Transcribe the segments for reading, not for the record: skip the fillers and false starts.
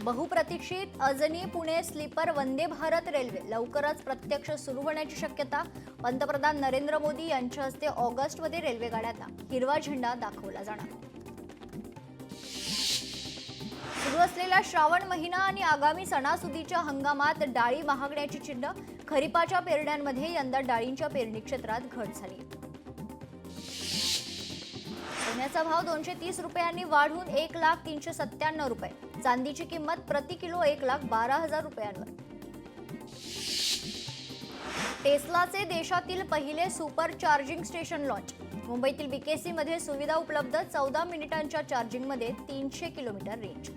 बहुप्रतीक्षित Ajni Pune sleeper Vande Bharat railway लवकरच प्रत्यक्ष सुरू होण्याची शक्यता। पंतप्रधान नरेंद्र मोदी यांच्या हस्ते ऑगस्टमध्ये रेल्वे गाड्यांना हिरवा झेंडा दाखवला जाणार। सुरू असलेला श्रावण महिना आणि आगामी सणासुदीच्या हंगामात डाळी महागण्याची चिन्ह। खरीपाच्या पेरण्यांमध्ये यंदा डाळींच्या पेरणी क्षेत्रात घट झाली। सोन्याचा भाव 230 रुपयांनी वाढून 1,0397 रुपये। चांदीची किंमत प्रति किलो 1,12,000 रुपयांवर। टेस्लाचे देशातील पहिले सुपर चार्जिंग स्टेशन लॉन्च। मुंबईतील बीकेसी मध्ये सुविधा उपलब्ध। 14 मिनिटांच्या चार्जिंग मध्ये 300 किलोमीटर रेंज।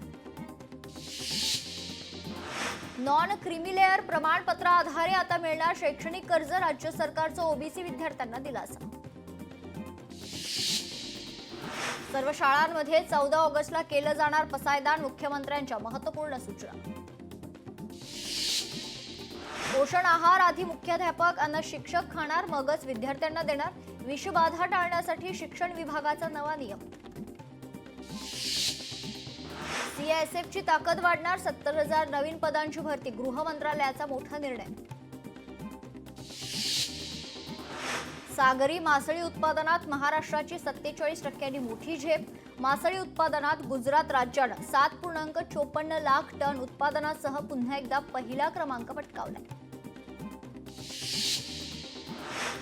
नॉन क्रीमीलेअर प्रमाणपत्र आधारे आता मिळणार शैक्षणिक कर्ज। राज्य सरकारचा ओबीसी विद्यार्थ्यांना दिलासा। सर्व शाळांमध्ये 14 ऑगस्टला केलं जाणार पसायदान। मुख्यमंत्र्यांच्या महत्त्वपूर्ण सूचना। पोषण आहार आधी मुख्याध्यापक अन्न शिक्षक खाणार, मगच विद्यार्थ्यांना देणार। विषबाधा टाळण्यासाठी शिक्षण विभागाचा नवा नियम। सीआयएसएफची ताकद वाढणार। 70,000 नवीन पदांची भरती। गृह मंत्रालयाचा मोठा निर्णय। सागरी मासळी उत्पादनात महाराष्ट्राची 47% मोठी झेप। मासळी उत्पादनात गुजरात राज्यानं 7.54 लाख टन उत्पादनासह पुन्हा एकदा पहिला क्रमांक पटकावलाय।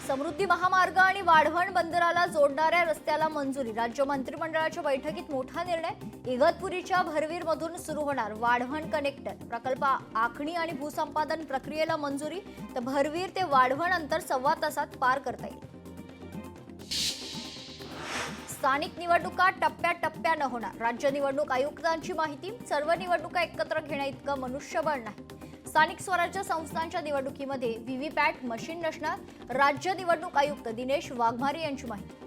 समृद्धी महामार्ग आणि वाढवण बंदराला जोडणाऱ्या रस्त्याला मंजुरी। राज्य मंत्रिमंडळाच्या बैठकीत मोठा निर्णय। इगतपुरीच्या भरवीरमधून सुरू होणार वाढवण कनेक्टर प्रकल्प। आखणी आणि भूसंपादन प्रक्रियेला मंजुरी, तर भरवीर ते वाढवण अंतर 1.25 तासात पार करता येईल। स्थानिक निवडणुका टप्प्याटप्प्यानं होणार। राज्य निवडणूक आयुक्तांची माहिती। सर्व निवडणुका एकत्र घेण्याइतकं मनुष्यबळ नाही। स्थानिक स्वराज्य संस्थांच्या निवडणुकीमध्ये व्हीव्हीपॅट मशीन नसणार। राज्य निवडणूक आयुक्त दिनेश वाघमारे यांची माहिती।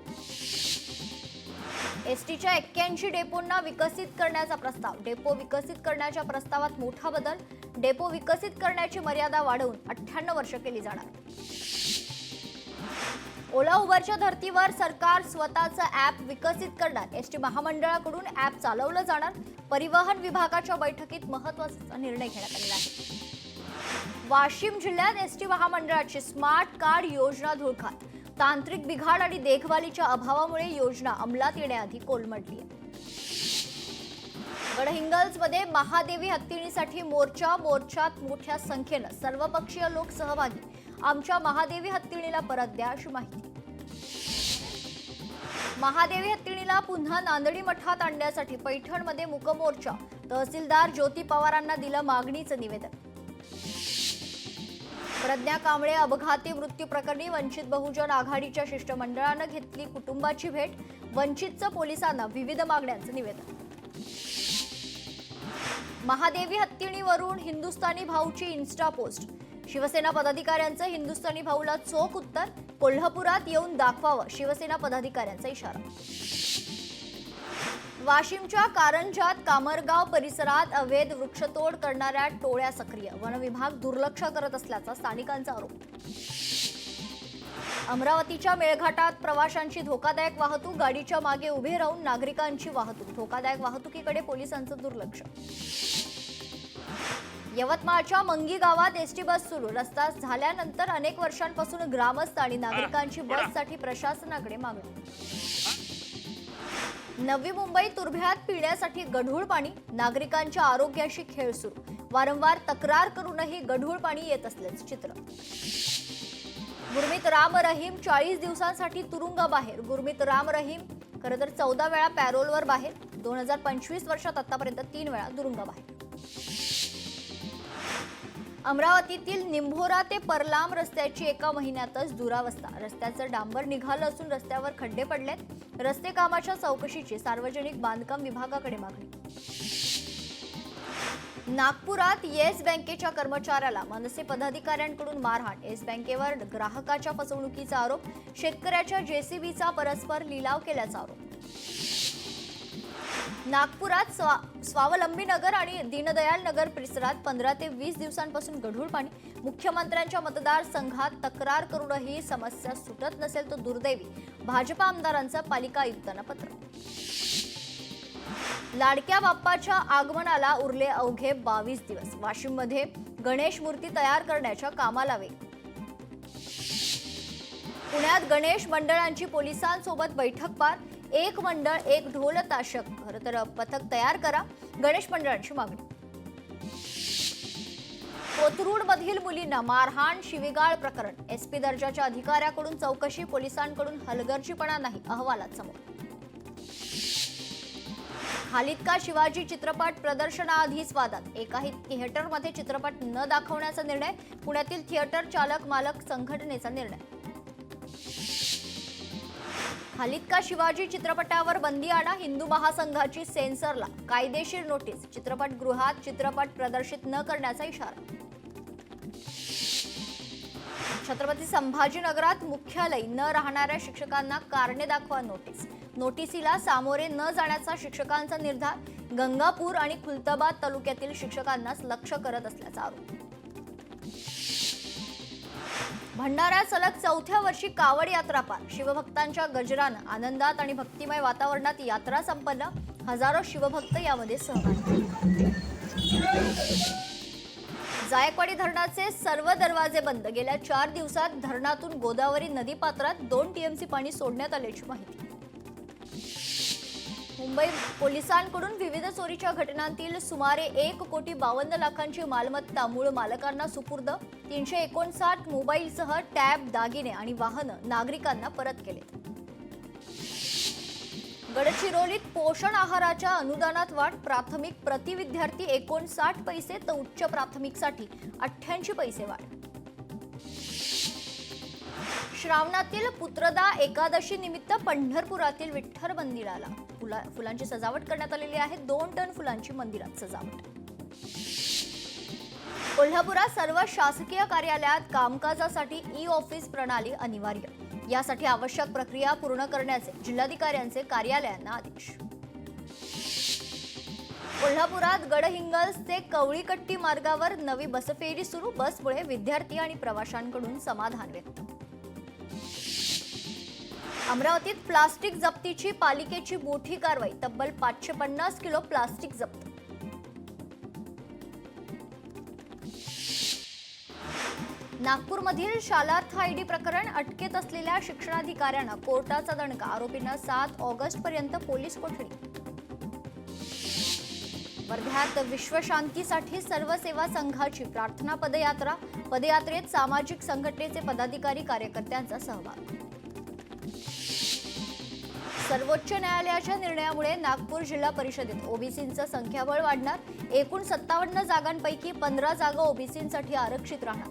एसटीच्या 81 डेपोंना विकसित करण्याचा प्रस्ताव। डेपो विकसित करण्याच्या प्रस्तावात मोठा बदल। डेपो विकसित करण्याची मर्यादा वाढवून 98 वर्ष केली जाणार। ओला उबरच्या धर्तीवर सरकार स्वतःचं ॲप विकसित करणार। एसटी महामंडळाकडून ॲप चालवलं जाणार। परिवहन विभागाच्या बैठकीत महत्त्वाचा निर्णय घेण्यात आलेला आहे। वाशिम जिल्ह्यात एसटी महामंडळाची स्मार्ट कार्ड योजना धुळखात। तांत्रिक बिघाड आणि देखभालीच्या अभावामुळे योजना अंमलात येण्याआधी कोलमडली आहे। गडहिंग्लजमध्ये महादेवी हत्तीणीसाठी मोर्चात मोठ्या संख्येनं सर्वपक्षीय लोक सहभागी। आमच्या महादेवी हत्तीणीला परत द्या अशी माहिती। महादेवी हत्तीणीला पुन्हा नांदडी मठात आणण्यासाठी पैठणमध्ये मूक मोर्चा। तहसीलदार ज्योती पवारांना दिलं मागणीचं निवेदन। प्रज्ञा कांबळे अपघाती मृत्यू प्रकरणी वंचित बहुजन आघाडीच्या शिष्टमंडळानं घेतली कुटुंबाची भेट। वंचितचं पोलिसांना विविध मागण्यांचं निवेदन। महादेवी हत्तीणीवरून हिंदुस्थानी भाऊची इन्स्टा पोस्ट। शिवसेना पदाधिकाऱ्यांचं हिंदुस्थानी भाऊला चोख उत्तर। कोल्हापुरात येऊन दाखवावं शिवसेना पदाधिकाऱ्यांचा इशारा। वाशिमच्या कारंजात कामरगाव परिसरात अवैध वृक्षतोड करणाऱ्या टोळ्या सक्रिय। वन विभाग दुर्लक्ष करत असल्याचा स्थानिकांचा आरोप। अमरावतीच्या मेळघाटात प्रवाशांची धोकादायक वाहतूक। गाडीच्या मागे उभे राहून नागरिकांची वाहतूक। धोकादायक वाहतुकीकडे पोलिसांचं दुर्लक्ष। यवतमाळच्या मंगी गावात एसटी बस सुरू। रस्ता झाल्यानंतर अनेक वर्षांपासून ग्रामस्थ आणि नागरिकांची बससाठी प्रशासनाकडे मागणी। नवी मुंबई तुर्भ्यात पिण्यासाठी गढूळ पाणी। नागरिकांच्या आरोग्याशी खेळ सुरू। वारंवार तक्रार करूनही गढूळ पाणी येत असल्याचं चित्र। गुरमीत राम रहीम 40 दिवसांसाठी तुरुंगाबाहेर। गुरमीत राम रहीम खरं तर 14 वेळा पॅरोलवर बाहेर। 2025 वर्षात आतापर्यंत 3 वेळा तुरुंगाबाहेर। अमरावतीतील निंभोरा ते परलाम रस्त्याची एका महिन्यातच दुरावस्था। रस्त्याचं डांबर निघालं असून रस्त्यावर खड्डे पडलेत। रस्ते कामाच्या चौकशीची सार्वजनिक बांधकाम विभागाकडे मागणी। नागपुरात येस बँकेच्या कर्मचाऱ्याला मनसे पदाधिकाऱ्यांकडून मारहाण। येस बँकेवर ग्राहकाच्या फसवणुकीचा आरोप। शेतकऱ्याच्या जेसीबीचा परस्पर लिलाव केल्याचा आरोप। नागपुरात स्वावलंबी नगर आणि दीनदयाल नगर परिसरात 15 ते 20 दिवसांपासून गढूळ पाणी। मुख्यमंत्र्यांच्या मतदारसंघात तक्रार करूनही समस्या सुटत नसेल तर दुर्दैवी। भाजपा आमदारांचं पालिका आयुक्तांना पत्र। लाडक्या बाप्पाच्या आगमनाला उरले अवघे 22 दिवस. वाशिममध्ये गणेश मूर्ती तयार करण्याच्या कामाला वेग. पुण्यात गणेश मंडळांची पोलिसांसोबत बैठक पार. एक मंडळ एक ढोल ताशक. खरं तर पथक तयार करा, गणेश मंडळांची मागणी. कोथरूडमधील मुलींना मारहाण शिवीगाळ प्रकरण. एसपी दर्जाच्या अधिकाऱ्याकडून चौकशी, पोलिसांकडून हलगर्जीपणा नाही, अहवालात समोर. खालिद का शिवाजी चित्रपट प्रदर्शनाआधीच वादात. एकाही थिएटरमध्ये चित्रपट न दाखवण्याचा निर्णय. पुण्यातील थिएटर चालक मालक संघटनेचा निर्णय. खालिद का शिवाजी चित्रपटावर बंदी आणा, हिंदू महासंघाची सेन्सरला कायदेशीर नोटीस. चित्रपटगृहात चित्रपट प्रदर्शित न करण्याचा इशारा. छत्रपती संभाजीनगरात मुख्यालय न राहणाऱ्या शिक्षकांना कारणे दाखवा नोटीस. नोटिसीला सामोरे न जाण्याचा शिक्षकांचा निर्धार. गंगापूर आणि खुलताबाद तालुक्यातील शिक्षकांनाच लक्ष करत असल्याचा आरोप. भंडाऱ्यात सलग चौथ्या वर्षी कावड यात्रा पार. शिवभक्तांच्या गजरानं आनंदात आणि भक्तिमय वातावरणात यात्रा संपन्न. हजारो शिवभक्त यामध्ये सहभागी. जायकवाडी धरणाचे सर्व दरवाजे बंद. गेल्या 4 दिवसात धरणातून गोदावरी नदीपात्रात 2 टीएमसी पाणी सोडण्यात आल्याची माहिती. मुंबई पोलिसांकडून विविध चोरीच्या घटनांतील सुमारे 1,52 लाखांची मालमत्ता मूळ मालकांना सुपूर्द. 359 मोबाईलसह टॅब, दागिने आणि वाहनं नागरिकांना परत केले. गडचिरोलीत पोषण आहाराच्या अनुदानात वाढ. प्राथमिक प्रति विद्यार्थी 59 पैसे तर उच्च प्राथमिकसाठी 88 पैसे वाढ. श्रावणातील पुत्रदा एकादशी निमित्त पंढरपुरातील विठ्ठल मंदिराला फुलांची सजावट करण्यात आलेली आहे. 2 टन फुलांची मंदिरात सजावट. कोल्हापुरात सर्व शासकीय कार्यालयात कामकाजासाठी ई-ऑफिस प्रणाली अनिवार्य. यासाठी आवश्यक प्रक्रिया पूर्ण करण्याचे जिल्हाधिकाऱ्यांचे कार्यालयांना आदेश. कोल्हापुरात गडहिंग्लज ते कवळीकट्टी मार्गावर नवी बसफेरी सुरू. बसमुळे विद्यार्थी आणि प्रवाशांकडून समाधान व्यक्त. अमरावतीत प्लास्टिक जप्तीची पालिकेची मोठी कारवाई. तब्बल 550 किलो प्लास्टिक जप्त. नागपूरमधील शालार्थ आयडी प्रकरण. अटकेत असलेल्या शिक्षणाधिकाऱ्यांना कोर्टाचा दणका. आरोपींना 7 ऑगस्ट पर्यंत पोलीस कोठडी. वर्ध्यात विश्वशांतीसाठी सर्व सेवा संघाची प्रार्थना पदयात्रा. पदयात्रेत सामाजिक संघटनेचे पदाधिकारी कार्यकर्त्यांचा सहभाग. सर्वोच्च न्यायालयाच्या निर्णयामुळे नागपूर जिल्हा परिषदेत ओबीसींचं संख्याबळ वाढणार. एकूण 57 जागांपैकी 15 जागा ओबीसींसाठी आरक्षित राहणार.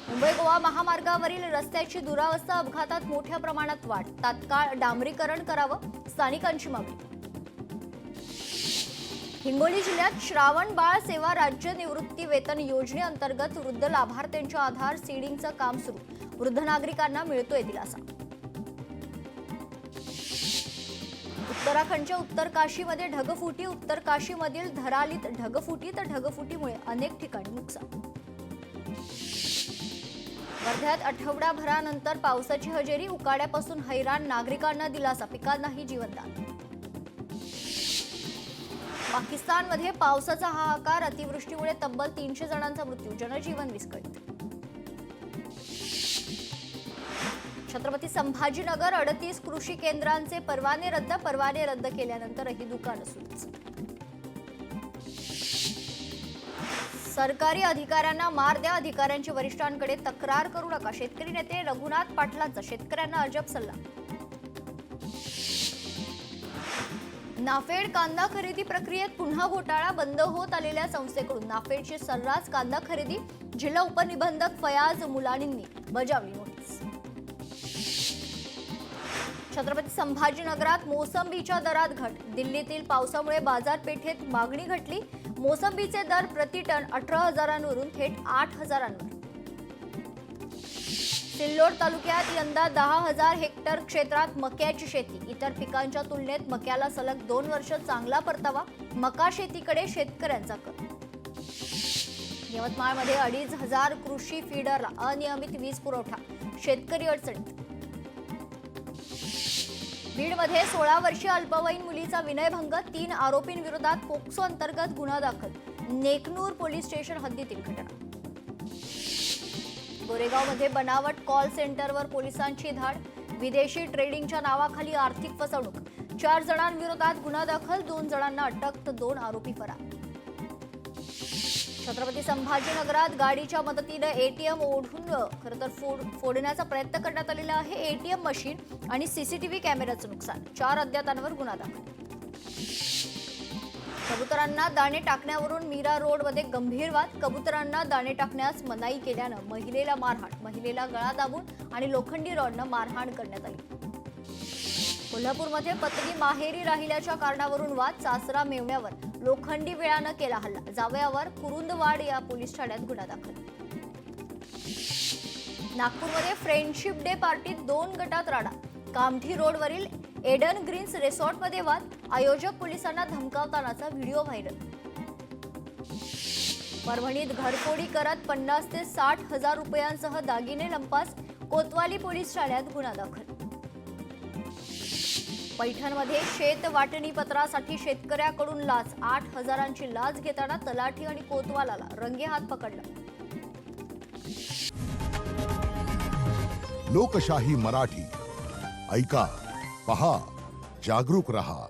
मुंबई गोवा महामार्गावरील रस्त्याची दुरावस्था. अपघातात मोठ्या प्रमाणात वाढ. तात्काळ डांबरीकरण करावं, स्थानिकांची मागणी. हिंगोली जिल्ह्यात श्रावण बाळ सेवा राज्य निवृत्ती वेतन योजनेअंतर्गत वृद्ध लाभार्थ्यांच्या आधार सीडिंगचं काम सुरू. वृद्ध नागरिकांना मिळतोय दिलासा. उत्तराखंडच्या उत्तर काशीमध्ये ढगफुटी. उत्तर काशीमधील धरालीत ढगफुटी तर ढगफुटीमुळे अनेक ठिकाणी नुकसान. वर्ध्यात आठवडाभरानंतर पावसाची हजेरी. उकाड्यापासून हैराण नागरिकांना दिलासा. पिकांनाही जीवनदान. पाकिस्तानमध्ये पावसाचा हाहाकार. अतिवृष्टीमुळे तब्बल 300 जणांचा मृत्यू. जनजीवन विस्कळीत. छत्रपती संभाजीनगर 38 कृषी केंद्रांचे परवाने रद्द. परवाने रद्द केल्यानंतरही दुकानं सुरूच. सरकारी अधिकाऱ्यांना मार द्या. अधिकाऱ्यांची वरिष्ठांकडे तक्रार करू नका. शेतकरी नेते रघुनाथ पाटलांचा शेतकऱ्यांना अजब सल्ला. नाफेड कांदा खरेदी प्रक्रियेत पुन्हा घोटाळा. बंद होत आलेल्या संस्थेकडून नाफेडची सर्रास कांदा खरेदी. जिल्हा उपनिबंधक फयाज मुलानींनी बजावली नोटीस. छत्रपती संभाजीनगरात मोसंबीच्या दरात घट. दिल्लीतील पावसामुळे बाजारपेठेत मागणी घटली. मोसंबीचे दर प्रति टन 18,000वरून थेट 8,000वर. सिल्लोड तालुक्यात यंदा 10,000 हेक्टर क्षेत्रात मक्याची शेती. इतर पिकांच्या तुलनेत मक्याला सलग 2 वर्ष चांगला परतावा. मका शेतीकडे शेतकऱ्यांचा कल. यवतमाळमध्ये 2,500 कृषी फीडरला अनियमित वीज पुरवठा. शेतकरी अडचणीत. बीडमध्ये 16 वर्षीय अल्पवयीन मुलीचा विनयभंग, 3 आरोपींविरोधात पोक्सो अंतर्गत गुन्हा दाखल, नेकनूर पोलीस स्टेशन हद्दीतील घटना. गोरेगावमध्ये बनावट कॉल सेंटरवर पोलिसांची धाड, विदेशी ट्रेडिंगच्या नावाखाली आर्थिक फसवणूक, 4 जणांविरोधात गुन्हा दाखल, 2 जणांना अटक तर 2 आरोपी फरार. छत्रपती संभाजीनगरात गाडीच्या मदतीने एटीएम ओढून फोडण्याचा प्रयत्न करण्यात आलेला आहे. एटीएम मशीन आणि सीसीटीव्ही कॅमेऱ्याचं नुकसान, 4 अज्ञातांवर गुन्हा दाखल. कबुतरांना दाणे टाकण्यावरून मीरा रोडमध्ये गंभीर वाद, कबुतरांना दाणे टाकण्यास मनाई केल्यानं महिलेला मारहाण, महिलेला गळा दाबून आणि लोखंडी रॉडनं मारहाण करण्यात आली. कोल्हापूरमध्ये पत्नी माहेरी राहिल्याच्या कारणावरून वाद, सासरा मेवण्यावर लोखंडी विळानं केला हल्ला, जावयावर कुरुंदवाड या पोलीस ठाण्यात गुन्हा दाखल. नागपूरमध्ये फ्रेंडशिप डे पार्टीत 2 गटात राडा, कामठी रोडवरील एडन ग्रीन्स रिसॉर्टमध्ये वाद, आयोजक पोलिसांना धमकावतानाचा व्हिडिओ व्हायरल. परभणीत घरफोडी करत 50 ते 60 हजार रुपयांसह दागिने लंपास, कोतवाली पोलीस ठाण्यात गुन्हा दाखल. पैठणमध्ये शेत वाटणी पत्रासाठी शेतकऱ्याकडून लाच, 8 हजारांची लाच घेताना तलाठी आणि कोतवालाला रंगेहात पकडलं. लोकशाही मराठी ऐका, पहा, जागरूक रहा.